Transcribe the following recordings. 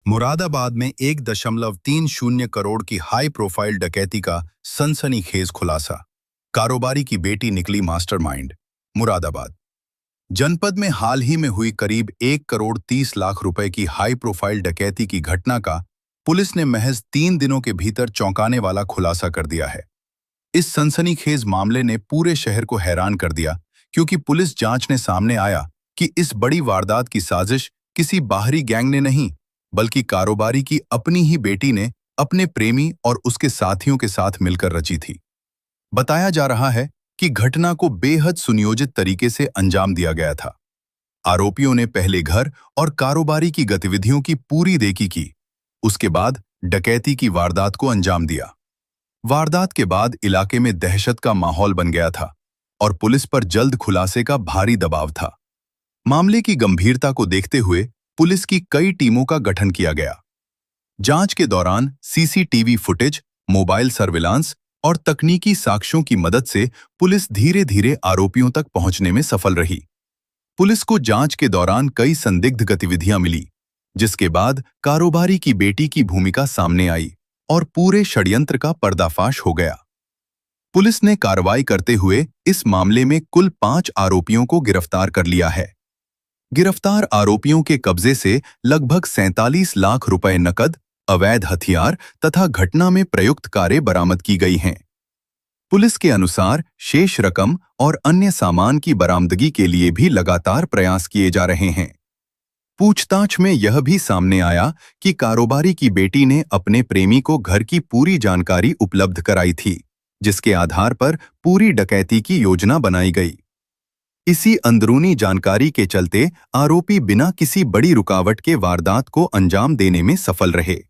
मुरादाबाद में 1.30 करोड़ की high profile डकैती का सनसनीखेज खुलासा। कारोबारी की बेटी निकली मास्टरमाइंड। मुरादाबाद जनपद में हाल ही में हुई करीब 1 करोड़ 30 लाख रुपए की हाई प्रोफाइल डकैती की घटना का पुलिस ने महज 3 दिनों के भीतर चौंकाने वाला खुलासा कर दिया है। इस सनसनीखेज मामले ने पूरे शहर को हैरान कर दिया, क्योंकि पुलिस जांच ने सामने आया कि इस बड़ी वारदात की साजिश किसी बाहरी गैंग ने नहीं, बल्कि कारोबारी की अपनी ही बेटी ने अपने प्रेमी और उसके साथियों के साथ मिलकर रची थी। बताया जा रहा है कि घटना को बेहद सुनियोजित तरीके से अंजाम दिया गया था। आरोपियों ने पहले घर और कारोबारी की गतिविधियों की पूरी देखी की, उसके बाद डकैती की वारदात को अंजाम दिया। वारदात के बाद इलाके में दहशत का माहौल बन गया था और पुलिस पर जल्द खुलासे का भारी दबाव था। मामले की गंभीरता को देखते हुए पुलिस की कई टीमों का गठन किया गया। जांच के दौरान सीसीटीवी फुटेज, मोबाइल सर्विलांस और तकनीकी साक्ष्यों की मदद से पुलिस धीरे धीरे आरोपियों तक पहुंचने में सफल रही। पुलिस को जांच के दौरान कई संदिग्ध गतिविधियां मिली, जिसके बाद कारोबारी की बेटी की भूमिका सामने आई और पूरे षड्यंत्र का पर्दाफाश हो गया। पुलिस ने कार्रवाई करते हुए इस मामले में कुल 5 आरोपियों को गिरफ्तार कर लिया है। गिरफ्तार आरोपियों के कब्जे से लगभग 47 लाख रुपए नकद, अवैध हथियार तथा घटना में प्रयुक्त कारें बरामद की गई हैं। पुलिस के अनुसार शेष रकम और अन्य सामान की बरामदगी के लिए भी लगातार प्रयास किए जा रहे हैं। पूछताछ में यह भी सामने आया कि कारोबारी की बेटी ने अपने प्रेमी को घर की पूरी जानकारी उपलब्ध कराई थी, जिसके आधार पर पूरी डकैती की योजना बनाई गई। इसी अंदरूनी जानकारी के चलते आरोपी बिना किसी बड़ी रुकावट के वारदात को अंजाम देने में सफल रहे।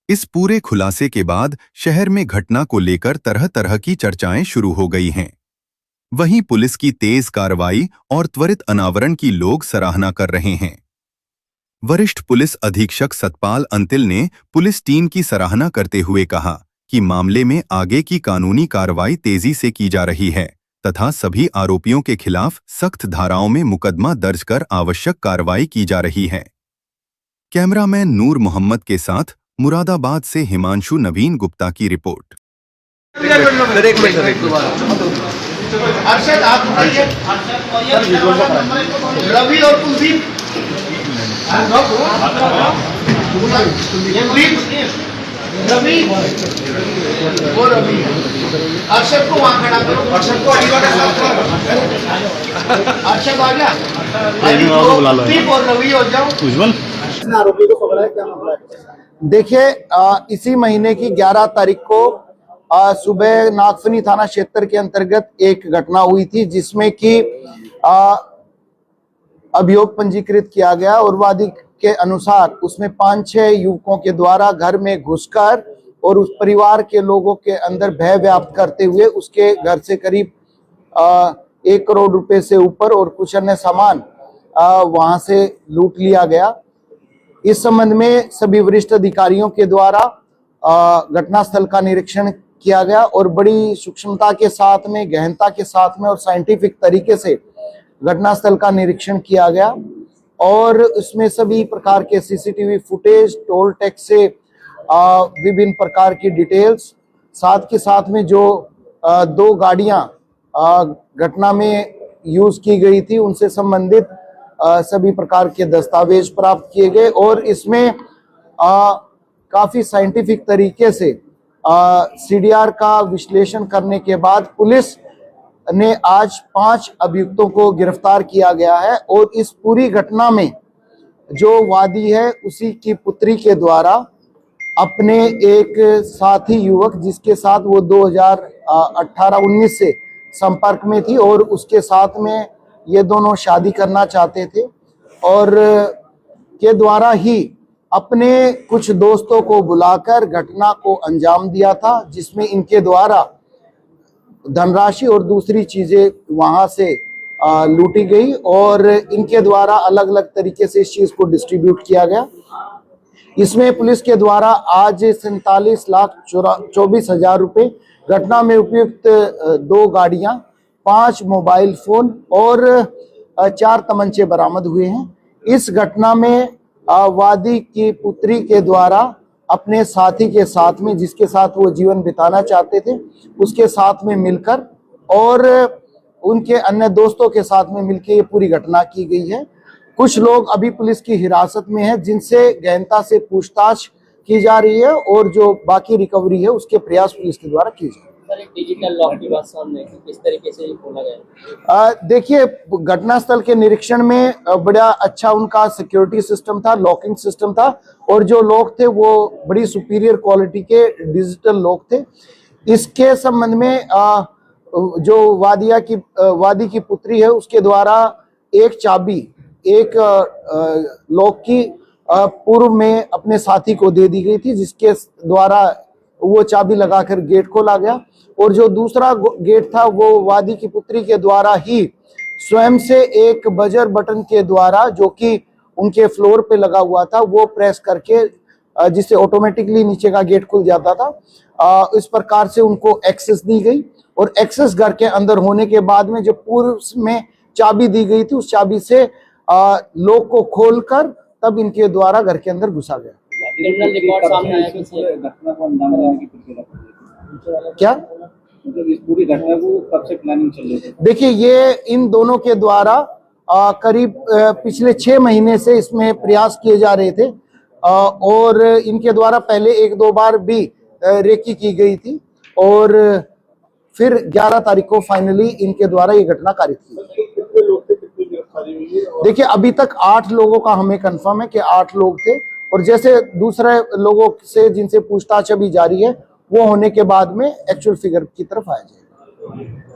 इस पूरे खुलासे के बाद शहर में घटना को लेकर तरह तरह की चर्चाएं शुरू हो गई हैं। वहीं पुलिस की तेज कार्रवाई और त्वरित अनावरण की लोग सराहना कर रहे हैं। वरिष्ठ पुलिस अधीक्षक सतपाल अंतिल ने पुलिस टीम की सराहना करते हुए कहा कि मामले में आगे की कानूनी कार्रवाई तेजी से की जा रही है तथा सभी आरोपियों के खिलाफ सख्त धाराओं में मुकदमा दर्ज कर आवश्यक कार्रवाई की जा रही है। कैमरामैन नूर मोहम्मद के साथ मुरादाबाद से हिमांशु नवीन गुप्ता की रिपोर्ट। अरशद आप बताइए, रवि और कुलदीप, रवि वो रवि, अरशद को वहाँ खड़ा करो, अरशद को अरशद आ गया, कुलदीप और रवि हो जाओ। आरोपी को पकड़ा है, क्या मामला है? देखिए, इसी महीने की 11 तारीख को सुबह नागफनी थाना क्षेत्र के अंतर्गत एक घटना हुई थी, जिसमें कि अभियोग पंजीकृत किया गया और वादी के अनुसार उसमें 5-6 युवकों के द्वारा घर में घुसकर और उस परिवार के लोगों के अंदर भय व्याप्त करते हुए उसके घर से करीब 1 करोड़ रुपए से ऊपर और कुछ अन्य सामान वहां से लूट लिया गया। इस संबंध में सभी वरिष्ठ अधिकारियों के द्वारा घटनास्थल का निरीक्षण किया गया और बड़ी सूक्ष्मता के साथ में, गहनता के साथ में और साइंटिफिक तरीके से घटनास्थल का निरीक्षण किया गया और उसमें सभी प्रकार के सीसीटीवी फुटेज, टोल टैक्स से विभिन्न प्रकार की डिटेल्स, साथ के साथ में जो 2 गाड़ियां घटना में यूज की गई थी उनसे संबंधित सभी प्रकार के दस्तावेज प्राप्त किए गए और इसमें काफी साइंटिफिक तरीके से सीडीआर का विश्लेषण करने के बाद पुलिस ने आज 5 अभियुक्तों को गिरफ्तार किया गया है और इस पूरी घटना में जो वादी है उसी की पुत्री के द्वारा अपने एक साथी युवक, जिसके साथ वो 2018-19 से संपर्क में थी और उसके साथ में ये दोनों शादी करना चाहते थे और के द्वारा ही अपने कुछ दोस्तों को बुलाकर घटना को अंजाम दिया था, जिसमें इनके द्वारा धनराशि और दूसरी चीजें वहां से लूटी गई और इनके द्वारा अलग अलग तरीके से इस चीज को डिस्ट्रीब्यूट किया गया। इसमें पुलिस के द्वारा आज 47,24,000 रुपए, घटना में उपयुक्त 2 गाड़ियां, 5 मोबाइल फोन और 4 तमंचे बरामद हुए हैं। इस घटना में वादी की पुत्री के द्वारा अपने साथी के साथ में, जिसके साथ वो जीवन बिताना चाहते थे, उसके साथ में मिलकर और उनके अन्य दोस्तों के साथ में मिलकर ये पूरी घटना की गई है। कुछ लोग अभी पुलिस की हिरासत में हैं, जिनसे गहनता से पूछताछ की जा रही है और जो बाकी रिकवरी है उसके प्रयास पुलिस के द्वारा किए जा रहे हैं। सर, एक डिजिटल लॉक की बात सामने है, किस तरीके से खोला गया? देखिए, घटनास्थल के निरीक्षण में बड़ा अच्छा उनका सिक्योरिटी सिस्टम था, लॉकिंग सिस्टम था और जो लोग थे वो बड़ी सुपीरियर क्वालिटी के डिजिटल लॉक थे। इसके संबंध में जो वादी की पुत्री है उसके द्वारा एक चाबी एक लॉक की पूर्व में अपने साथी को दे दी गई थी, जिसके द्वारा वो चाबी लगाकर गेट खोला गया और जो दूसरा गेट था वो वादी की पुत्री के द्वारा ही स्वयं से एक बजर बटन के द्वारा, जो कि उनके फ्लोर पे लगा हुआ था, वो प्रेस करके जिससे ऑटोमेटिकली नीचे का गेट खुल जाता था। इस प्रकार से उनको एक्सेस दी गई और एक्सेस घर के अंदर होने के बाद में जो पूर्व में चाबी दी गई थी उस चाबी से लॉक को खोलकर तब इनके द्वारा घर के अंदर घुसा गया। क्रिमिनल रिकॉर्ड सामने आया कि घटना को अंजाम देने की प्रक्रिया क्या मतलब इस पूरी घटना को कब से प्लानिंग चल रही थी? देखिए, ये इन दोनों के द्वारा करीब पिछले 6 महीने से इसमें प्रयास किए जा रहे थे और इनके द्वारा पहले 1-2 बार भी रेकी की गई थी और फिर 11 तारीख को फाइनली इनके द्वारा ये घटना कारित की। कितने लोग थे, कितनी गिरफ्तारी हुई है? देखिए, अभी तक 8 लोगों का हमें कंफर्म है कि 8 लोग थे और जैसे दूसरे लोगों से जिनसे पूछताछ अभी जारी है वो होने के बाद में एक्चुअल फिगर की तरफ आया जाएगा।